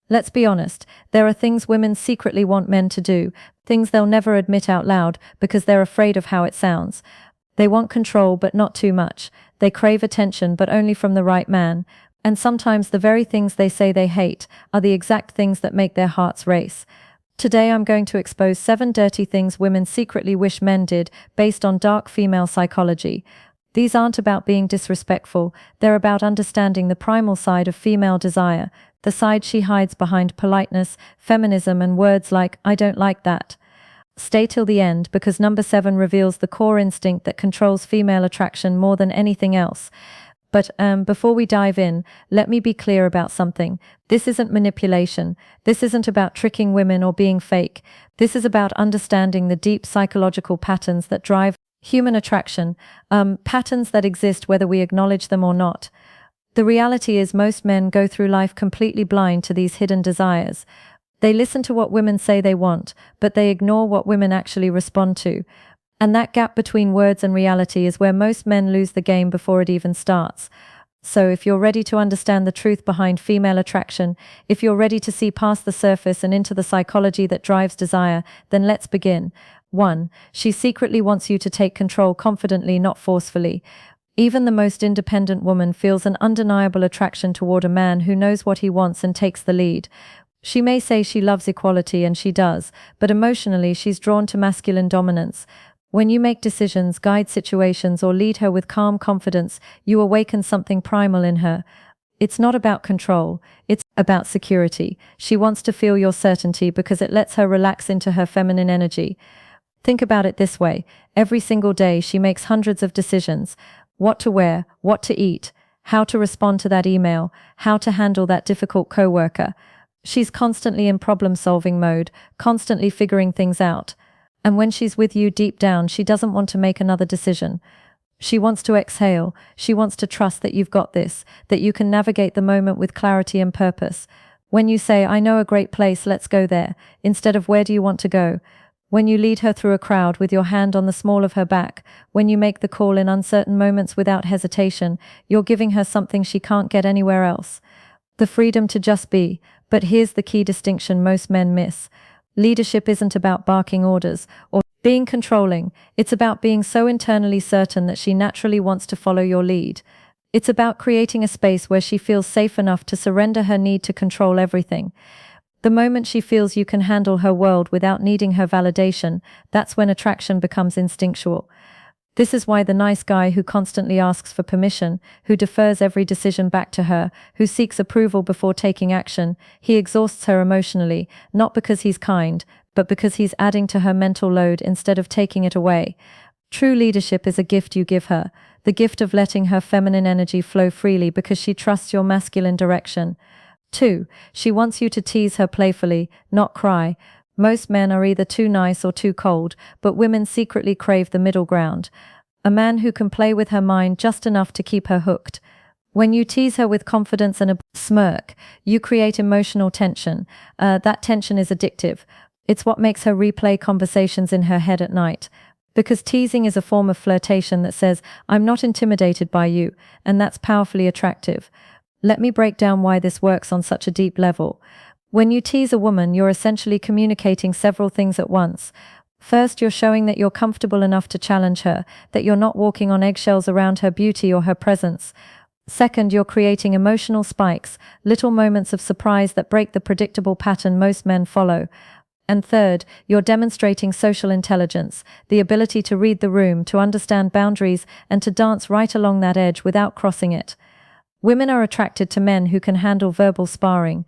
Let's be honest, there are things women secretly want men to do, things they'll never admit out loud because they're afraid of how it sounds. They want control, but not too much. They crave attention, but only from the right man. And sometimes the very things they say they hate are the exact things that make their hearts race. Today I'm going to expose 7 dirty things women secretly wish men did, based on dark female psychology. These aren't about being disrespectful, they're about understanding the primal side of female desire, the side she hides behind politeness, feminism, and words like, "I don't like that." Stay till the end, because number 7 reveals the core instinct that controls female attraction more than anything else. But before we dive in, let me be clear about something. This isn't manipulation. This isn't about tricking women or being fake. This is about understanding the deep psychological patterns that drive human attraction, patterns that exist whether we acknowledge them or not. The reality is most men go through life completely blind to these hidden desires. They listen to what women say they want, but they ignore what women actually respond to. And that gap between words and reality is where most men lose the game before it even starts. So if you're ready to understand the truth behind female attraction, if you're ready to see past the surface and into the psychology that drives desire, then let's begin. 1. She secretly wants you to take control confidently, not forcefully. Even the most independent woman feels an undeniable attraction toward a man who knows what he wants and takes the lead. She may say she loves equality, and she does, but emotionally she's drawn to masculine dominance. When you make decisions, guide situations, or lead her with calm confidence, you awaken something primal in her. It's not about control, it's about security. She wants to feel your certainty because it lets her relax into her feminine energy. Think about it this way. Every single day she makes hundreds of decisions. What to wear, what to eat, how to respond to that email, how to handle that difficult coworker. She's constantly in problem-solving mode, constantly figuring things out. And when she's with you deep down, she doesn't want to make another decision. She wants to exhale. She wants to trust that you've got this, that you can navigate the moment with clarity and purpose. When you say, "I know a great place, let's go there," instead of "Where do you want to go?" When you lead her through a crowd with your hand on the small of her back, when you make the call in uncertain moments without hesitation, you're giving her something she can't get anywhere else. The freedom to just be. But here's the key distinction most men miss. Leadership isn't about barking orders or being controlling. It's about being so internally certain that she naturally wants to follow your lead. It's about creating a space where she feels safe enough to surrender her need to control everything. The moment she feels you can handle her world without needing her validation, that's when attraction becomes instinctual. This is why the nice guy who constantly asks for permission, who defers every decision back to her, who seeks approval before taking action, he exhausts her emotionally, not because he's kind, but because he's adding to her mental load instead of taking it away. True leadership is a gift you give her, the gift of letting her feminine energy flow freely because she trusts your masculine direction. 2. She wants you to tease her playfully, not cry. Most men are either too nice or too cold, but women secretly crave the middle ground. A man who can play with her mind just enough to keep her hooked. When you tease her with confidence and a smirk, you create emotional tension. That tension is addictive. It's what makes her replay conversations in her head at night. Because teasing is a form of flirtation that says, "I'm not intimidated by you," and that's powerfully attractive. Let me break down why this works on such a deep level. When you tease a woman, you're essentially communicating several things at once. First, you're showing that you're comfortable enough to challenge her, that you're not walking on eggshells around her beauty or her presence. Second, you're creating emotional spikes, little moments of surprise that break the predictable pattern most men follow. And third, you're demonstrating social intelligence, the ability to read the room, to understand boundaries, and to dance right along that edge without crossing it. Women are attracted to men who can handle verbal sparring.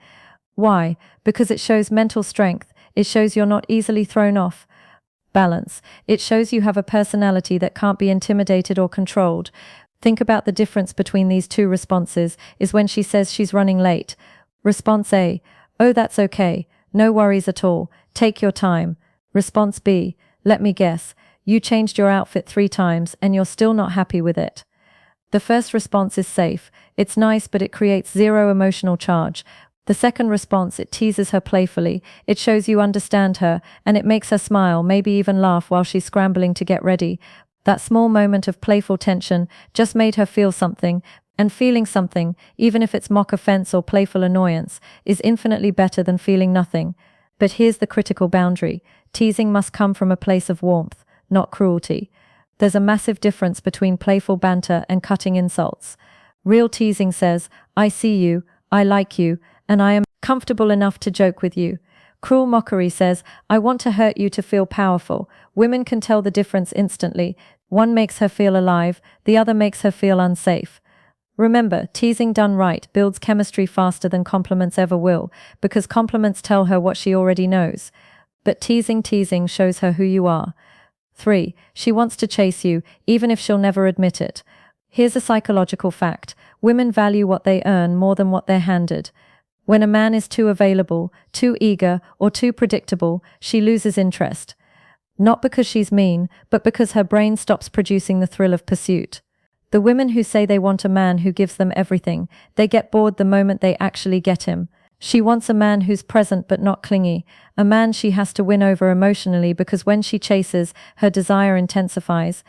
Why? Because it shows mental strength. It shows you're not easily thrown off. Balance. It shows you have a personality that can't be intimidated or controlled. Think about the difference between these two responses is when she says she's running late. Response A, "Oh, that's okay. No worries at all. Take your time." Response B, "Let me guess. You changed your outfit 3 times and you're still not happy with it." The first response is safe. It's nice, but it creates zero emotional charge. The second response, it teases her playfully. It shows you understand her, and it makes her smile, maybe even laugh while she's scrambling to get ready. That small moment of playful tension just made her feel something, And feeling something, even if it's mock offense or playful annoyance, is infinitely better than feeling nothing. But here's the critical boundary. Teasing must come from a place of warmth, not cruelty. There's a massive difference between playful banter and cutting insults. Real teasing says, I see you, I like you, and I am comfortable enough to joke with you. Cruel mockery says, I want to hurt you to feel powerful. Women can tell the difference instantly. One makes her feel alive, the other makes her feel unsafe. Remember, teasing done right builds chemistry faster than compliments ever will, because compliments tell her what she already knows. But teasing shows her who you are. 3. She wants to chase you, even if she'll never admit it. Here's a psychological fact. Women value what they earn more than what they're handed. When a man is too available, too eager, or too predictable, she loses interest. Not because she's mean, but because her brain stops producing the thrill of pursuit. The women who say they want a man who gives them everything, they get bored the moment they actually get him. She wants a man who's present but not clingy, a man she has to win over emotionally because when she chases, her desire intensifies.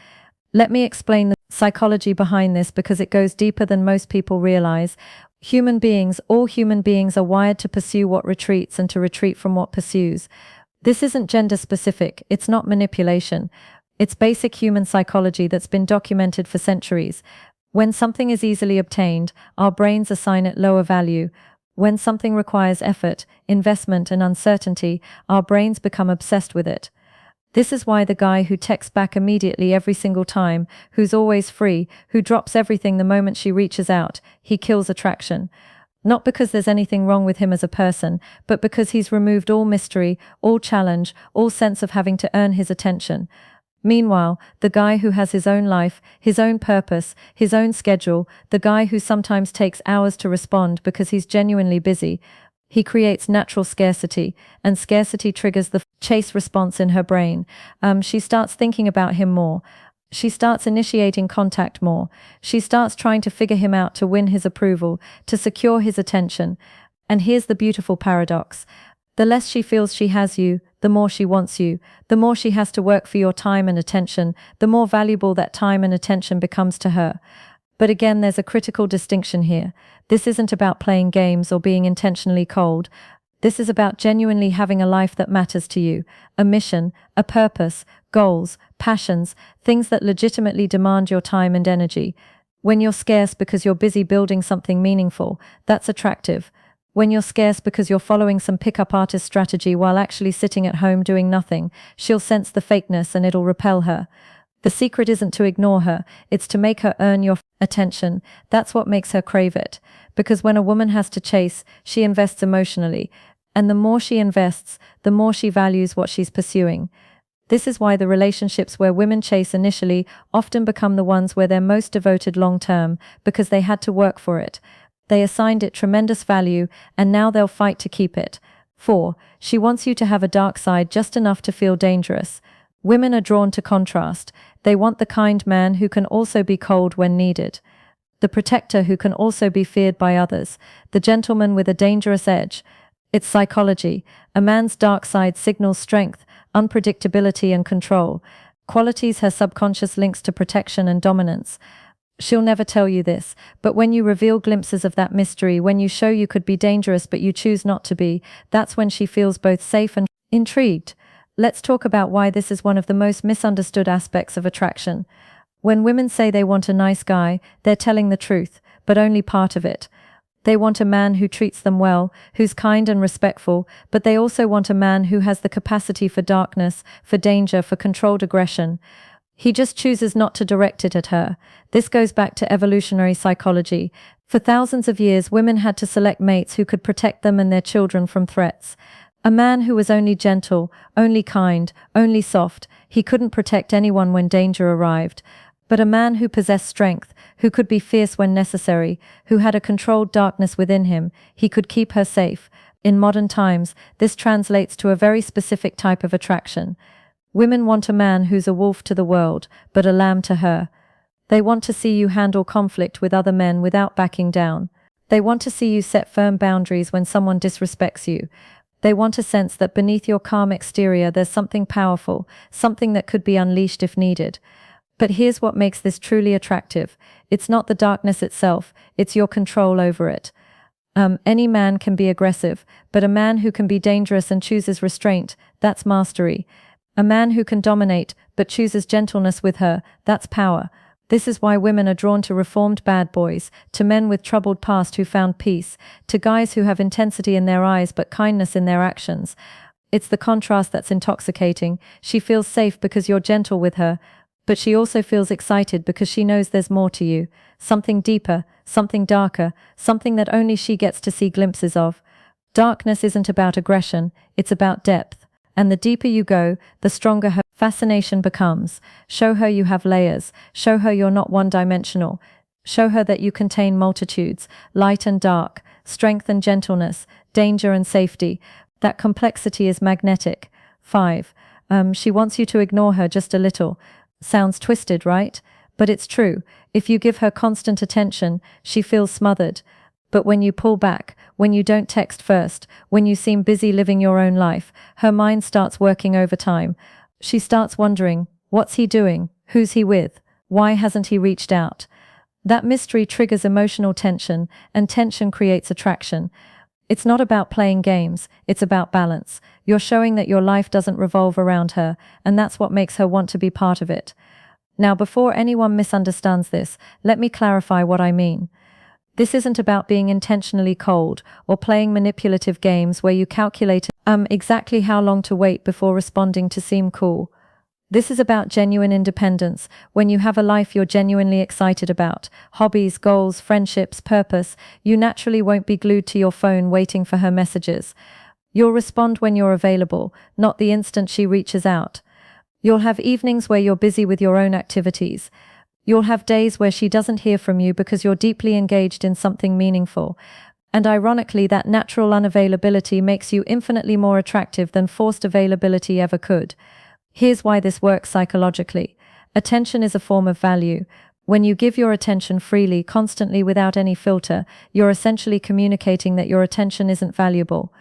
Let me explain the psychology behind this because it goes deeper than most people realize. All human beings are wired to pursue what retreats and to retreat from what pursues. This isn't gender specific, it's not manipulation. It's basic human psychology that's been documented for centuries. When something is easily obtained, our brains assign it lower value. When something requires effort, investment, and uncertainty, our brains become obsessed with it. This is why the guy who texts back immediately every single time, who's always free, who drops everything the moment she reaches out, he kills attraction. Not because there's anything wrong with him as a person, but because he's removed all mystery, all challenge, all sense of having to earn his attention. Meanwhile, the guy who has his own life, his own purpose, his own schedule, the guy who sometimes takes hours to respond because he's genuinely busy, he creates natural scarcity, and scarcity triggers the chase response in her brain. She starts thinking about him more. She starts initiating contact more. She starts trying to figure him out to win his approval, to secure his attention. And here's the beautiful paradox. The less she feels she has you, the more she wants you, the more she has to work for your time and attention, the more valuable that time and attention becomes to her. But again, there's a critical distinction here. This isn't about playing games or being intentionally cold. This is about genuinely having a life that matters to you, a mission, a purpose, goals, passions, things that legitimately demand your time and energy. When you're scarce because you're busy building something meaningful, that's attractive. When you're scarce because you're following some pickup artist strategy while actually sitting at home doing nothing, she'll sense the fakeness and it'll repel her. The secret isn't to ignore her, it's to make her earn your attention. That's what makes her crave it. Because when a woman has to chase, she invests emotionally. And the more she invests, the more she values what she's pursuing. This is why the relationships where women chase initially often become the ones where they're most devoted long term, because they had to work for it. They assigned it tremendous value, and now they'll fight to keep it. 4. She wants you to have a dark side just enough to feel dangerous. Women are drawn to contrast. They want the kind man who can also be cold when needed. The protector who can also be feared by others. The gentleman with a dangerous edge. It's psychology. A man's dark side signals strength, unpredictability, and control. Qualities her subconscious links to protection and dominance. She'll never tell you this, but when you reveal glimpses of that mystery, when you show you could be dangerous but you choose not to be, that's when she feels both safe and intrigued. Let's talk about why this is one of the most misunderstood aspects of attraction. When women say they want a nice guy, they're telling the truth, but only part of it. They want a man who treats them well, who's kind and respectful, but they also want a man who has the capacity for darkness, for danger, for controlled aggression. He just chooses not to direct it at her. This goes back to evolutionary psychology. For thousands of years, women had to select mates who could protect them and their children from threats. A man who was only gentle, only kind, only soft, he couldn't protect anyone when danger arrived. But a man who possessed strength, who could be fierce when necessary, who had a controlled darkness within him, he could keep her safe. In modern times, this translates to a very specific type of attraction. Women want a man who's a wolf to the world, but a lamb to her. They want to see you handle conflict with other men without backing down. They want to see you set firm boundaries when someone disrespects you. They want to sense that beneath your calm exterior there's something powerful, something that could be unleashed if needed. But here's what makes this truly attractive. It's not the darkness itself, it's your control over it. Any man can be aggressive, but a man who can be dangerous and chooses restraint, that's mastery. A man who can dominate, but chooses gentleness with her, that's power. This is why women are drawn to reformed bad boys, to men with troubled past who found peace, to guys who have intensity in their eyes but kindness in their actions. It's the contrast that's intoxicating. She feels safe because you're gentle with her, but she also feels excited because she knows there's more to you. Something deeper, something darker, something that only she gets to see glimpses of. Darkness isn't about aggression, it's about depth. And the deeper you go, the stronger her fascination becomes. Show her you have layers. Show her you're not one-dimensional. Show her that you contain multitudes, light and dark, strength and gentleness, danger and safety. That complexity is magnetic. 5. She wants you to ignore her just a little. Sounds twisted, right? But it's true. If you give her constant attention, she feels smothered. But when you pull back, when you don't text first, when you seem busy living your own life, her mind starts working overtime. She starts wondering, what's he doing? Who's he with? Why hasn't he reached out? That mystery triggers emotional tension, and tension creates attraction. It's not about playing games, it's about balance. You're showing that your life doesn't revolve around her, and that's what makes her want to be part of it. Now, before anyone misunderstands this, let me clarify what I mean. This isn't about being intentionally cold or playing manipulative games where you calculate exactly how long to wait before responding to seem cool. This is about genuine independence, when you have a life you're genuinely excited about, hobbies, goals, friendships, purpose, you naturally won't be glued to your phone waiting for her messages. You'll respond when you're available, not the instant she reaches out. You'll have evenings where you're busy with your own activities. You'll have days where she doesn't hear from you because you're deeply engaged in something meaningful. And ironically, that natural unavailability makes you infinitely more attractive than forced availability ever could. Here's why this works psychologically. Attention is a form of value. When you give your attention freely, constantly, without any filter, you're essentially communicating that your attention isn't valuable.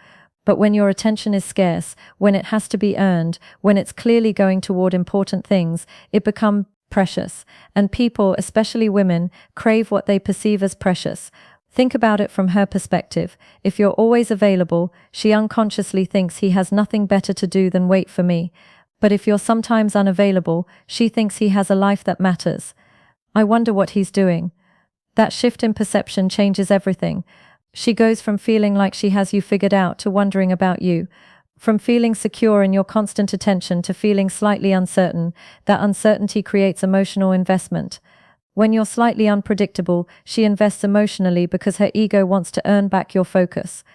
But when your attention is scarce, when it has to be earned, when it's clearly going toward important things, it becomes precious. And people, especially women, crave what they perceive as precious. Think about it from her perspective. If you're always available, she unconsciously thinks he has nothing better to do than wait for me. But if you're sometimes unavailable, she thinks he has a life that matters. I wonder what he's doing. That shift in perception changes everything. She goes from feeling like she has you figured out to wondering about you. From feeling secure in your constant attention to feeling slightly uncertain. That uncertainty creates emotional investment. When you're slightly unpredictable, she invests emotionally because her ego wants to earn back your focus.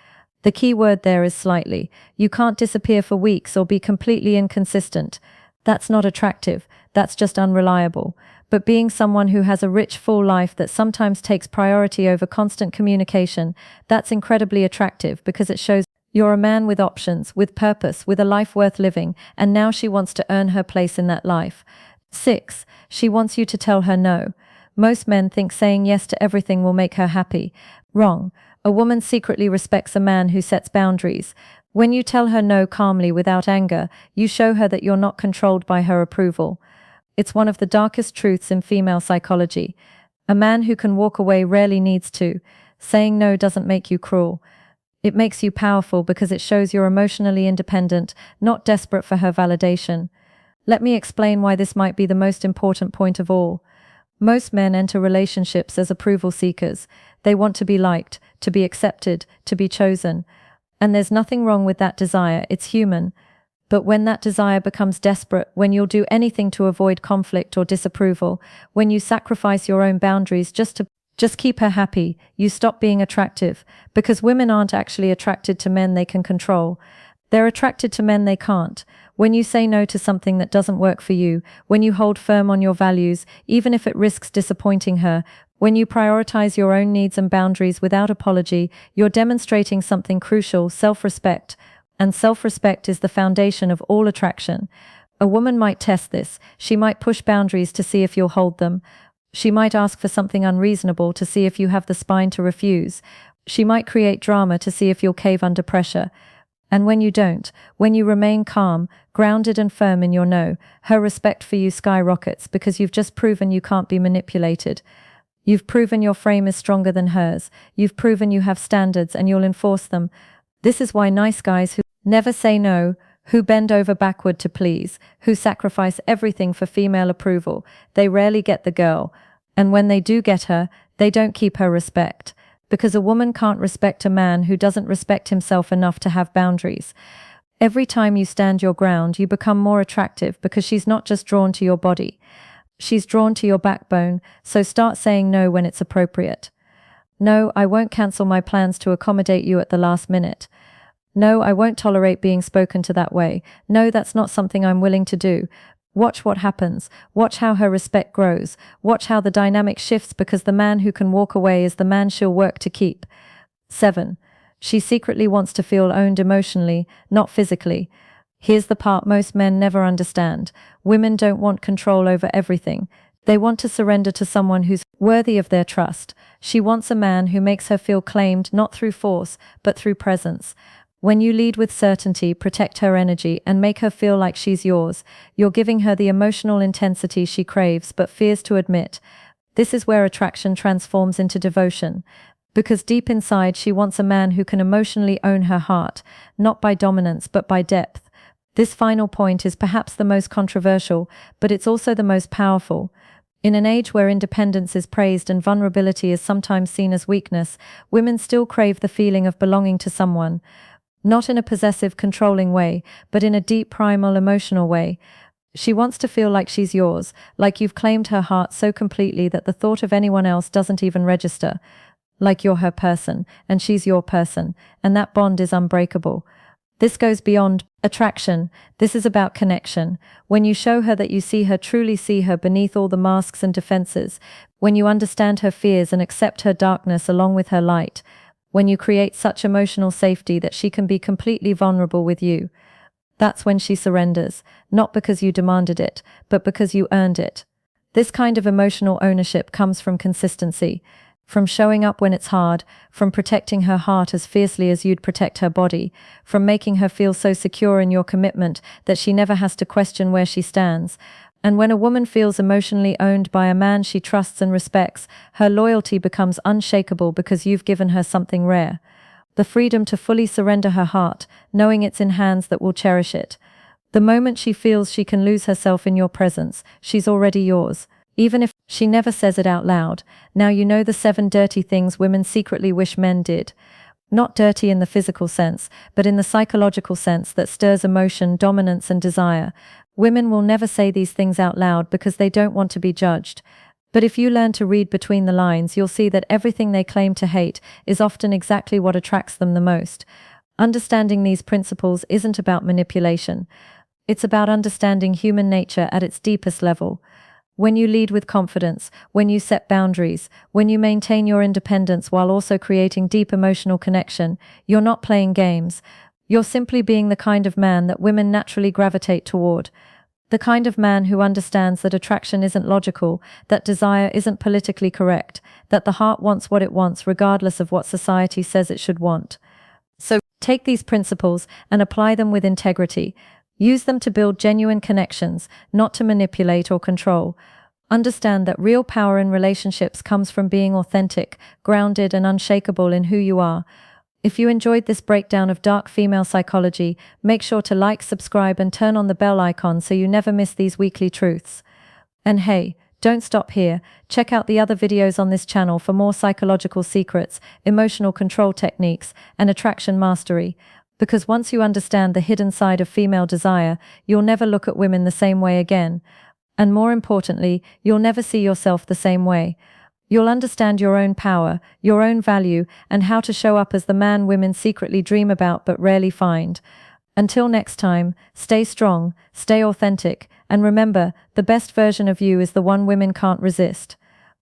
The key word there is slightly. You can't disappear for weeks or be completely inconsistent. That's not attractive, that's just unreliable. But being someone who has a rich, full life that sometimes takes priority over constant communication, that's incredibly attractive because it shows you're a man with options, with purpose, with a life worth living, and now she wants to earn her place in that life. 6. She wants you to tell her no. Most men think saying yes to everything will make her happy. Wrong. A woman secretly respects a man who sets boundaries. When you tell her no calmly without anger, you show her that you're not controlled by her approval. It's one of the darkest truths in female psychology. A man who can walk away rarely needs to. Saying no doesn't make you cruel. It makes you powerful because it shows you're emotionally independent, not desperate for her validation. Let me explain why this might be the most important point of all. Most men enter relationships as approval seekers. They want to be liked, to be accepted, to be chosen. And there's nothing wrong with that desire, it's human. But when that desire becomes desperate, when you'll do anything to avoid conflict or disapproval, when you sacrifice your own boundaries just keep her happy, you stop being attractive, because women aren't actually attracted to men they can control. They're attracted to men they can't. When you say no to something that doesn't work for you, when you hold firm on your values, even if it risks disappointing her, when you prioritize your own needs and boundaries without apology, you're demonstrating something crucial: self-respect. And self-respect is the foundation of all attraction. A woman might test this. She might push boundaries to see if you'll hold them. She might ask for something unreasonable to see if you have the spine to refuse. She might create drama to see if you'll cave under pressure. And when you don't, when you remain calm, grounded and firm in your no, her respect for you skyrockets because you've just proven you can't be manipulated. You've proven your frame is stronger than hers. You've proven you have standards and you'll enforce them. This is why nice guys who never say no, who bend over backward to please, who sacrifice everything for female approval, they rarely get the girl. And when they do get her, they don't keep her respect. Because a woman can't respect a man who doesn't respect himself enough to have boundaries. Every time you stand your ground, you become more attractive because she's not just drawn to your body. She's drawn to your backbone, so start saying no when it's appropriate. No, I won't cancel my plans to accommodate you at the last minute. No, I won't tolerate being spoken to that way. No, that's not something I'm willing to do. Watch what happens. Watch how her respect grows. Watch how the dynamic shifts because the man who can walk away is the man she'll work to keep. 7. She secretly wants to feel owned emotionally, not physically. Here's the part most men never understand. Women don't want control over everything. They want to surrender to someone who's worthy of their trust. She wants a man who makes her feel claimed not through force, but through presence. When you lead with certainty, protect her energy, and make her feel like she's yours, you're giving her the emotional intensity she craves but fears to admit. This is where attraction transforms into devotion. Because deep inside, she wants a man who can emotionally own her heart, not by dominance but by depth. This final point is perhaps the most controversial, but it's also the most powerful. In an age where independence is praised and vulnerability is sometimes seen as weakness, women still crave the feeling of belonging to someone. Not in a possessive, controlling way, but in a deep, primal, emotional way. She wants to feel like she's yours, like you've claimed her heart so completely that the thought of anyone else doesn't even register. Like you're her person, and she's your person, and that bond is unbreakable. This goes beyond attraction. This is about connection. When you show her that you see her, truly see her beneath all the masks and defenses, when you understand her fears and accept her darkness along with her light, when you create such emotional safety that she can be completely vulnerable with you, that's when she surrenders, not because you demanded it, but because you earned it. This kind of emotional ownership comes from consistency, from showing up when it's hard, from protecting her heart as fiercely as you'd protect her body, from making her feel so secure in your commitment that she never has to question where she stands. And when a woman feels emotionally owned by a man she trusts and respects, her loyalty becomes unshakable because you've given her something rare. The freedom to fully surrender her heart, knowing it's in hands that will cherish it. The moment she feels she can lose herself in your presence, she's already yours. Even if she never says it out loud. Now you know the 7 dirty things women secretly wish men did. Not dirty in the physical sense, but in the psychological sense that stirs emotion, dominance, and desire. Women will never say these things out loud because they don't want to be judged. But if you learn to read between the lines, you'll see that everything they claim to hate is often exactly what attracts them the most. Understanding these principles isn't about manipulation. It's about understanding human nature at its deepest level. When you lead with confidence, when you set boundaries, when you maintain your independence while also creating deep emotional connection, you're not playing games. You're simply being the kind of man that women naturally gravitate toward. The kind of man who understands that attraction isn't logical, that desire isn't politically correct, that the heart wants what it wants regardless of what society says it should want. So take these principles and apply them with integrity. Use them to build genuine connections, not to manipulate or control. Understand that real power in relationships comes from being authentic, grounded, and unshakable in who you are. If you enjoyed this breakdown of dark female psychology, make sure to like, subscribe, and turn on the bell icon so you never miss these weekly truths. And hey, don't stop here. Check out the other videos on this channel for more psychological secrets, emotional control techniques, and attraction mastery. Because once you understand the hidden side of female desire, you'll never look at women the same way again. And more importantly, you'll never see yourself the same way. You'll understand your own power, your own value, and how to show up as the man women secretly dream about but rarely find. Until next time, stay strong, stay authentic, and remember, the best version of you is the one women can't resist.